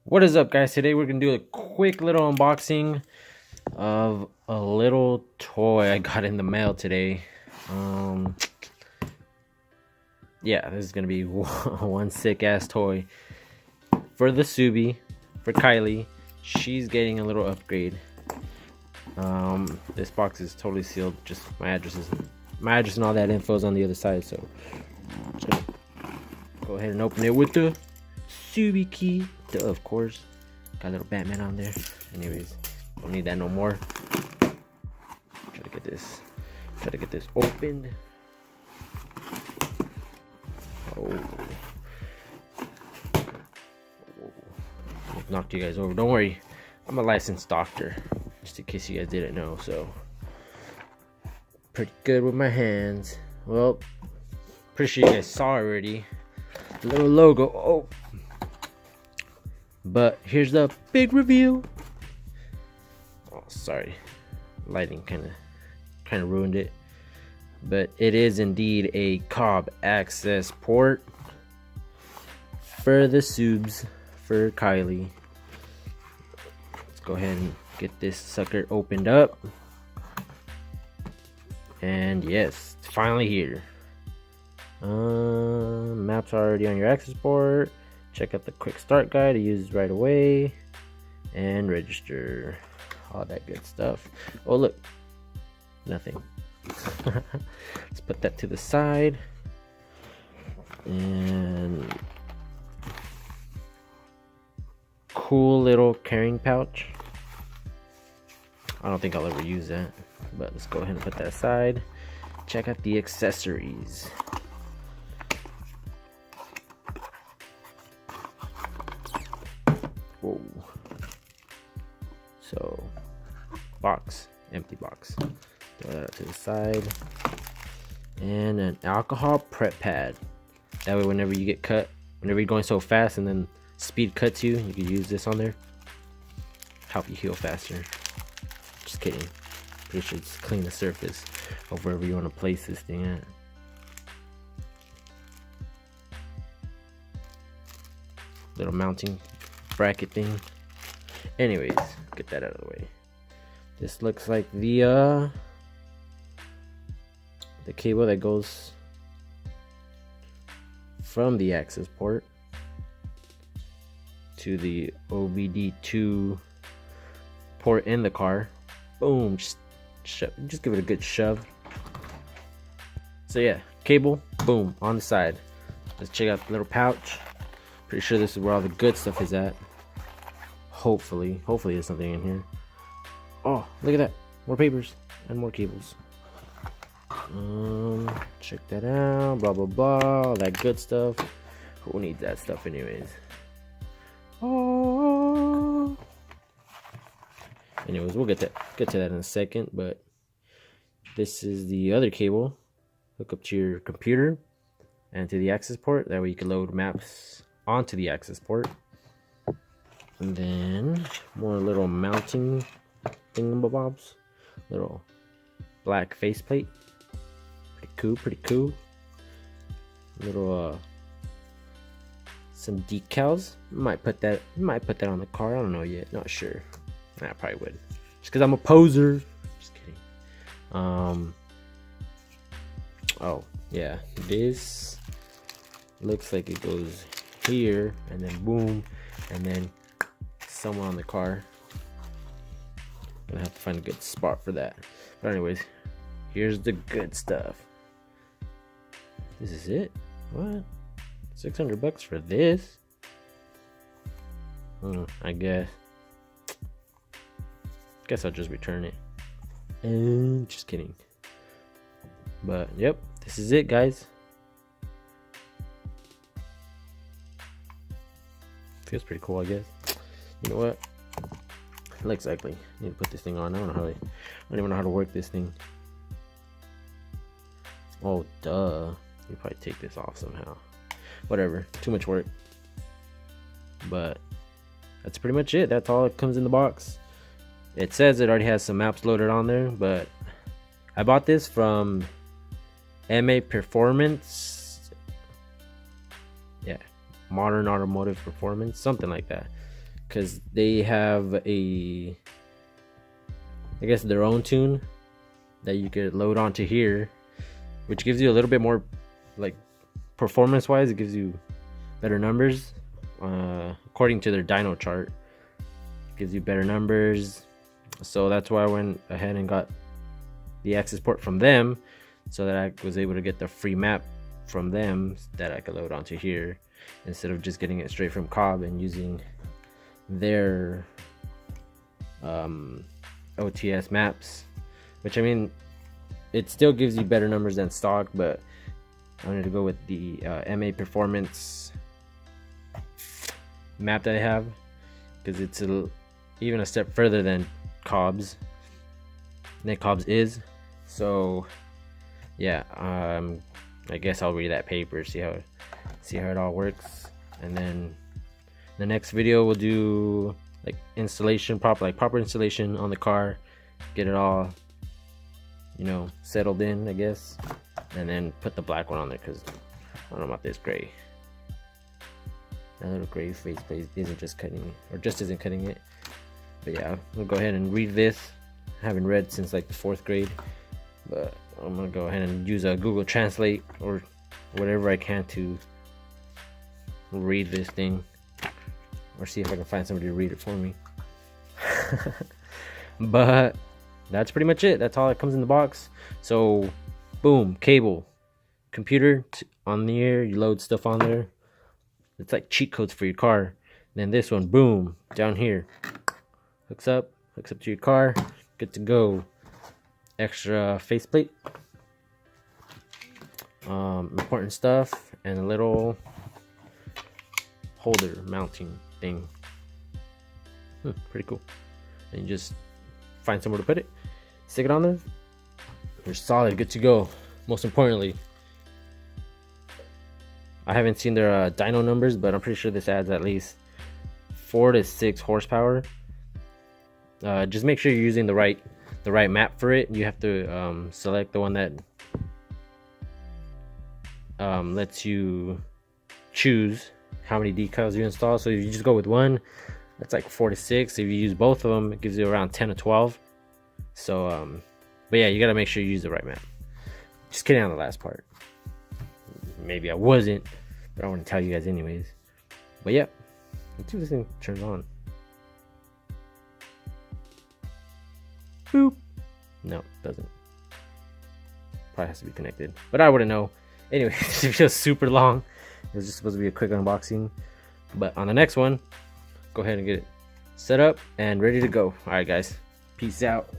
What is up, guys? Today we're gonna do a quick little unboxing of a little toy I got in the mail today. Yeah, this is gonna be one sick ass toy for the Subi, for Kylie. She's getting a little upgrade. This box is totally sealed. Just my address and all that info is on the other side. So just gonna go ahead and open it with the Subi key. Of course, got a little Batman on there. Anyways, don't need that no more. Try to get this opened. Oh, knocked you guys over. Don't worry, I'm a licensed doctor, just in case you guys didn't know. So pretty good with my hands. Well, pretty sure you guys saw already the little logo. Oh, but here's the big reveal. Oh, sorry, lighting kind of ruined it. But it is indeed a Cobb Accessport for the Subs, for Kylie. Let's go ahead and get this sucker opened up. And yes, it's finally here. Maps are already on your Accessport. Check out the quick start guide to use right away, and register, all that good stuff. Oh look, nothing. Let's put that to the side. And cool little carrying pouch. I don't think I'll ever use that, but let's go ahead and put that aside. Check out the accessories. Whoa. So, box, empty box. Throw that to the side. And an alcohol prep pad. That way, whenever you get cut, whenever you're going so fast and then speed cuts you, you can use this on there. Help you heal faster. Just kidding. Pretty sure it's clean the surface of wherever you want to place this thing at. Little mounting bracket thing. Anyways, get that out of the way. This looks like the cable that goes from the access port to the OBD2 port in the car. Boom, just give it a good shove. So yeah, cable, boom, on the side. Let's check out the little pouch. Pretty sure this is where all the good stuff is at. Hopefully there's something in here. Oh, look at that, more papers and more cables. Check that out, blah blah blah, all that good stuff. Who needs that stuff anyways? Oh, anyways, we'll get to that in a second. But this is the other cable. Hook up to your computer and to the access port. That way you can load maps onto the access port. And then more little mounting thingamabobs. Little black faceplate. Pretty cool. Little some decals. Might put that on the car. I don't know yet. Not sure. I probably would. Just because I'm a poser. Just kidding. Oh yeah, this looks like it goes here and then boom, and then somewhere on the car. Gonna have to find a good spot for that. But anyways, here's the good stuff. This is it? What? $600 for this? I guess I'll just return it. And just kidding. But yep, this is it, guys. Feels pretty cool, I guess. You know what? Looks ugly. Need to put this thing on. I don't even know how to work this thing. Oh, duh. You probably take this off somehow. Whatever. Too much work. But that's pretty much it. That's all that comes in the box. It says it already has some maps loaded on there, but I bought this from MA Performance. Yeah, Modern Automotive Performance, something like that. because they have I guess their own tune that you could load onto here, which gives you a little bit more, like, performance wise, it gives you better numbers according to their dyno chart. It gives you better numbers, so that's why I went ahead and got the Accessport from them, so that I was able to get the free map from them that I could load onto here, instead of just getting it straight from Cobb and using their OTS maps, which, I mean, it still gives you better numbers than stock, but I wanted to go with the MA Performance map that I have, because it's even a step further than Cobb's is. So yeah, I guess I'll read that paper, see how it all works, and then the next video we'll do like installation, proper installation on the car, get it all, you know, settled in, I guess, and then put the black one on there, because I don't know about this gray. That little gray faceplate isn't just cutting, or just isn't cutting it. But yeah, we'll go ahead and read this. I haven't read since like the 4th grade, but I'm gonna go ahead and use a Google Translate or whatever I can to read this thing, or see if I can find somebody to read it for me. But that's pretty much it. That's all that comes in the box. So boom, cable, computer on the air, you load stuff on there. It's like cheat codes for your car. Then this one, boom, down here, hooks up to your car, good to go. Extra faceplate, important stuff, and a little holder mounting thing. Pretty cool. And you just find somewhere to put it, stick it on there, you're solid, good to go. Most importantly, I haven't seen their dyno numbers, but I'm pretty sure this adds at least 4 to 6 horsepower. Just make sure you're using the right map for it. You have to select the one that lets you choose how many decals you install. So if you just go with one, that's like 4 to 6. If you use both of them, it gives you around 10 to 12. So but yeah, you gotta make sure you use the right map. Just kidding on the last part. Maybe I wasn't, but I want to tell you guys anyways. But yeah, let's see if this thing turns on. Boop. No, it doesn't. Probably has to be connected, but I wouldn't know. Anyway, this video's super long. It was just supposed to be a quick unboxing, but on the next one, go ahead and get it set up and ready to go. All right, guys, peace out.